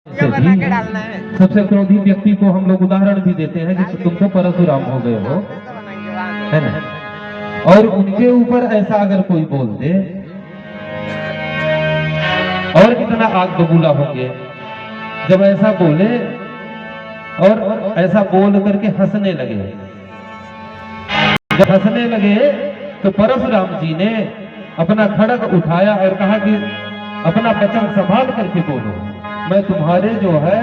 सबसे क्रोधी व्यक्ति को हम लोग उदाहरण भी देते हैं कि तुम तो परशुराम हो गए हो, है ना। और उनके ऊपर ऐसा अगर कोई बोल दे और कितना आग बबूला होंगे जब ऐसा बोले और ऐसा बोल करके हंसने लगे। जब हंसने लगे तो परशुराम जी ने अपना खड़ग उठाया और कहा कि अपना वचन संभाल करके बोलो, मैं तुम्हारे जो है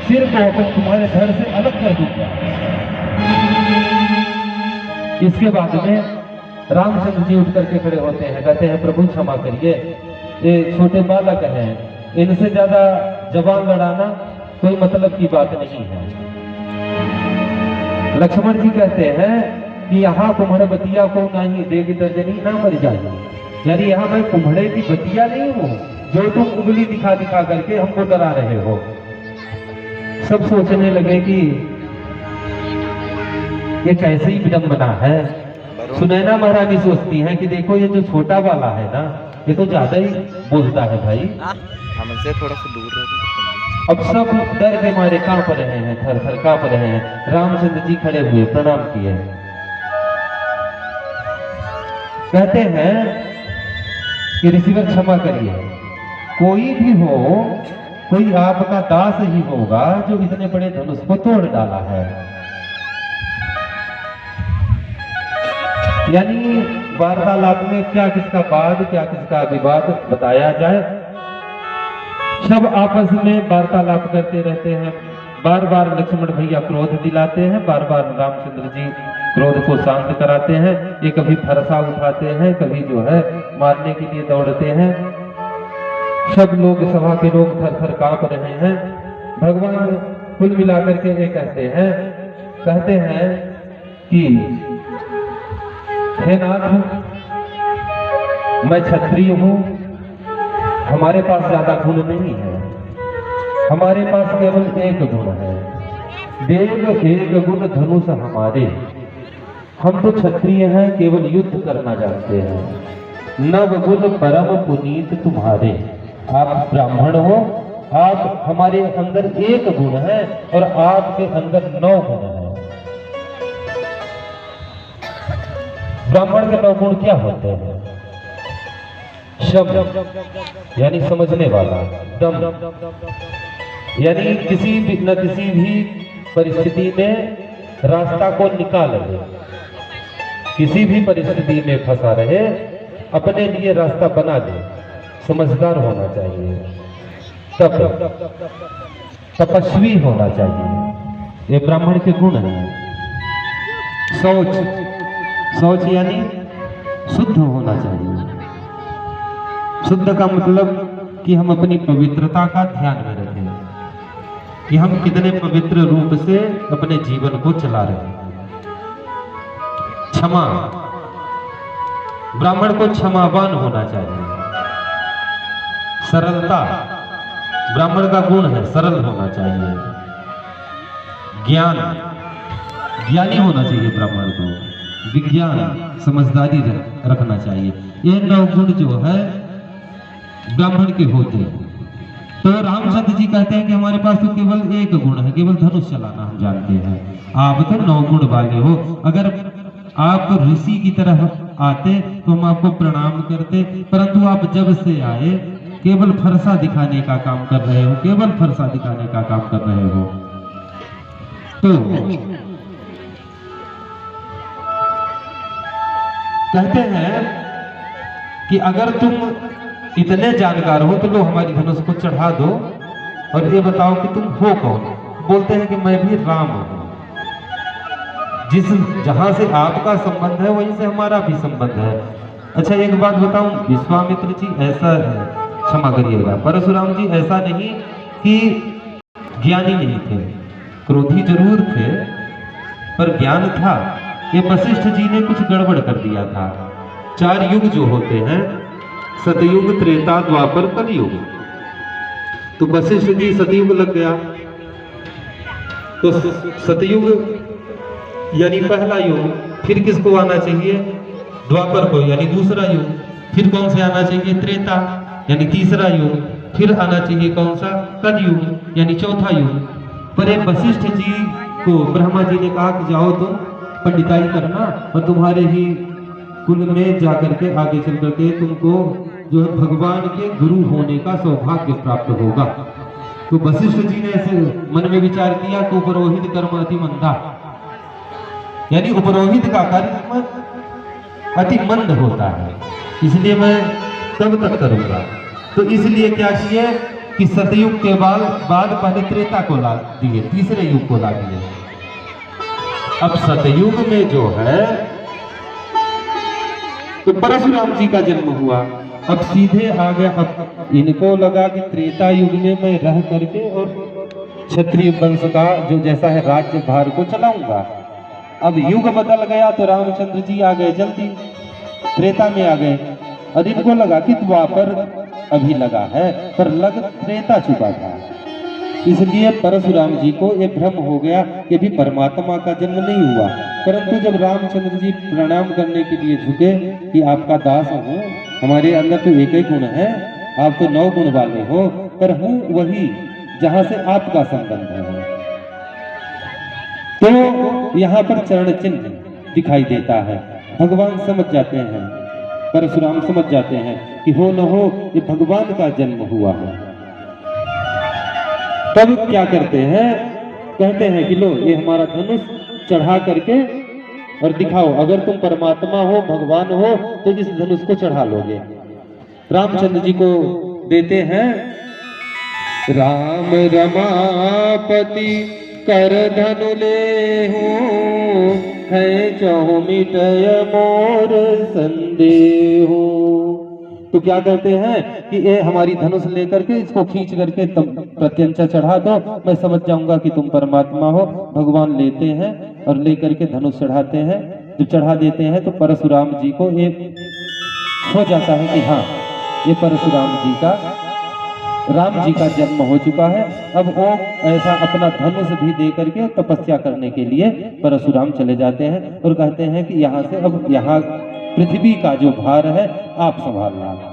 सिर को अपन तुम्हारे धड़ से अलग कर दूंगा। इसके बाद में रामचंद्र जी उठ करके खड़े होते हैं, कहते हैं प्रभु क्षमा करिए, ये छोटे बालक हैं, इनसे ज्यादा जवान लड़ाना कोई मतलब की बात नहीं है। लक्ष्मण जी कहते हैं कि यहाँ कुम्हड़ बतिया को नहीं देगी तर्जनी ना मर जाए, यानी यहाँ मैं कुम्हड़े की बतिया नहीं हूँ जो तुम उंगली दिखा दिखा करके हमको डरा रहे हो। सब सोचने लगे कि ये कैसी विडंबना है। सुनैना महारानी सोचती हैं कि देखो ये जो छोटा वाला है ना, ये तो ज्यादा ही बोलता है भाई, हमसे थोड़ा सा दूर रहो। अब सब डर के मारे कांप रहे हैं, थर थर कांप रहे हैं। रामचंद्र जी खड़े हुए प्रणाम किए, कहते हैं कि ऋषिवर क्षमा करिए, कोई भी हो, कोई आपका दास ही होगा जो इतने बड़े धनुष को तोड़ डाला है। यानी वार्तालाप में क्या किसका वाद क्या किसका विवाद बताया जाए, सब आपस में वार्तालाप करते रहते हैं। बार बार लक्ष्मण भैया क्रोध दिलाते हैं, बार बार रामचंद्र जी क्रोध को शांत कराते हैं। ये कभी फरसा उठाते हैं, कभी जो है मारने के लिए दौड़ते हैं। सब लोग, सभा के लोग थर थर कांप रहे हैं। भगवान कुल मिलाकर के ये कहते हैं कि हे नाथ, मैं क्षत्रिय हूं, हमारे पास ज्यादा गुण नहीं है, हमारे पास केवल एक गुण है, देव एक गुण धनुष हमारे। हम तो क्षत्रिय हैं, केवल युद्ध करना जानते हैं। नव गुण परम पुनीत तुम्हारे, आप ब्राह्मण हो, आप हमारे अंदर एक गुण है और आपके अंदर 9 गुण है। ब्राह्मण के 9 गुण क्या होते हैं? शब्द यानी समझने वाला, दम यानी किसी भी परिस्थिति में रास्ता को निकाल ले, किसी भी परिस्थिति में फंसा रहे अपने लिए रास्ता बना दे, समझदार होना चाहिए, तपस्वी होना चाहिए, ये ब्राह्मण के गुण हैं। सोच यानी शुद्ध होना चाहिए। शुद्ध का मतलब कि हम अपनी पवित्रता का ध्यान में रखें कि हम कितने पवित्र रूप से अपने जीवन को चला रहे हैं। क्षमा, ब्राह्मण को क्षमावान होना चाहिए। सरलता, ब्राह्मण का गुण है, सरल होना चाहिए। ज्ञान, ज्ञानी होना चाहिए ब्राह्मण को। विज्ञान, समझदारी रखना चाहिए। ये 9 गुण जो है ब्राह्मण के होते हैं। तो रामचंद्र जी कहते हैं कि हमारे पास तो केवल एक गुण है, केवल धनुष चलाना हम जानते हैं। आप तो 9 गुण वाले हो। अगर आप ऋषि की तरह आते तो हम आपको प्रणाम करते, परंतु आप जब से आए केवल फरसा दिखाने का काम कर रहे हो, केवल फरसा दिखाने का काम कर रहे हो। तो कहते हैं कि अगर तुम इतने जानकार हो तो लो हमारी धनुष को चढ़ा दो और ये बताओ कि तुम हो कौन। बोलते हैं कि मैं भी राम हूं। जहां से आपका संबंध है वहीं से हमारा भी संबंध है। अच्छा एक बात बताऊं, विश्वामित्र जी ऐसा है, क्षमा करिएगा, परशुराम जी ऐसा नहीं कि ज्ञानी नहीं थे, क्रोधी जरूर थे पर ज्ञान था। ये वशिष्ठ जी ने कुछ गड़बड़ कर दिया था। 4 युग जो होते हैं, सतयुग, त्रेता, द्वापर, कलयुग, तो वशिष्ठ जी सतयुग लग गया। तो सतयुग यानी पहला युग, फिर किसको आना चाहिए? द्वापर को, यानी दूसरा युग। फिर कौन से आना चाहिए? त्रेता, यानी तीसरा युग। फिर आना चाहिए कौन सा? कलयुग, यानी चौथा युग। पर एक वशिष्ठ जी को ब्रह्मा जी ने कहा कि जाओ तुम पंडिताई करना और तुम्हारे ही कुल में जाकर के आगे चल करके तुमको जो है भगवान के गुरु होने का सौभाग्य प्राप्त होगा। तो वशिष्ठ जी ने ऐसे मन में विचार किया कि उपरोहित कर्म अति मंदा, यानी उपरोहित का कर्म अति मंद होता है, इसलिए मैं तब तक करूंगा। तो इसलिए क्या किए कि सतयुग के बाद पहले त्रेता को ला दिए, तीसरे युग को ला दिए। अब सतयुग में जो है तो परशुराम जी का जन्म हुआ। अब सीधे आ गया, अब इनको लगा कि त्रेता युग में मैं रह करके और क्षत्रिय वंश का जो जैसा है राज्य भार को चलाऊंगा। अब युग बदल गया तो रामचंद्र जी आ गए, जल्दी त्रेता में आ गए। और इनको लगा कि द्वापर अभी लगा है, पर लग त्रेता चुका था। इसलिए परशुराम जी को ये भ्रम हो गया कि भी परमात्मा का जन्म नहीं हुआ। परंतु जब रामचंद्र जी प्रणाम करने के लिए झुके कि आपका दास हूँ, हमारे अंदर तो एक ही गुण है, आप तो 9 गुण वाले हो, पर हूँ वही जहां से आपका संबंध है। तो यहाँ पर चरण चिन्ह दिखाई देता है। भगवान समझ जाते हैं, परशुराम समझ जाते हैं कि हो न हो ये भगवान का जन्म हुआ है। तब क्या करते हैं, कहते हैं कि लो ये हमारा धनुष चढ़ा करके और दिखाओ, अगर तुम परमात्मा हो, भगवान हो, तो इस धनुष को चढ़ा लोगे। रामचंद्र जी को देते हैं। राम रमापति कर धनु ले हूँ, है चहु मिटय मोर संदेह। तो क्या कहते हैं कि ये हमारी धनुष लेकर के इसको खींच करके तुम प्रत्यंचा चढ़ा दो, मैं समझ जाऊंगा कि तुम परमात्मा हो। भगवान लेते हैं और लेकर के धनुष चढ़ाते हैं। जब चढ़ा देते हैं तो परशुराम जी को एक हो जाता है कि हाँ ये परशुराम जी का, राम जी का जन्म हो चुका है। अब वो ऐसा अपना धनुष भी दे करके तपस्या करने के लिए परशुराम चले जाते हैं और कहते हैं कि यहाँ से अब यहाँ पृथ्वी का जो भार है आप संभालना।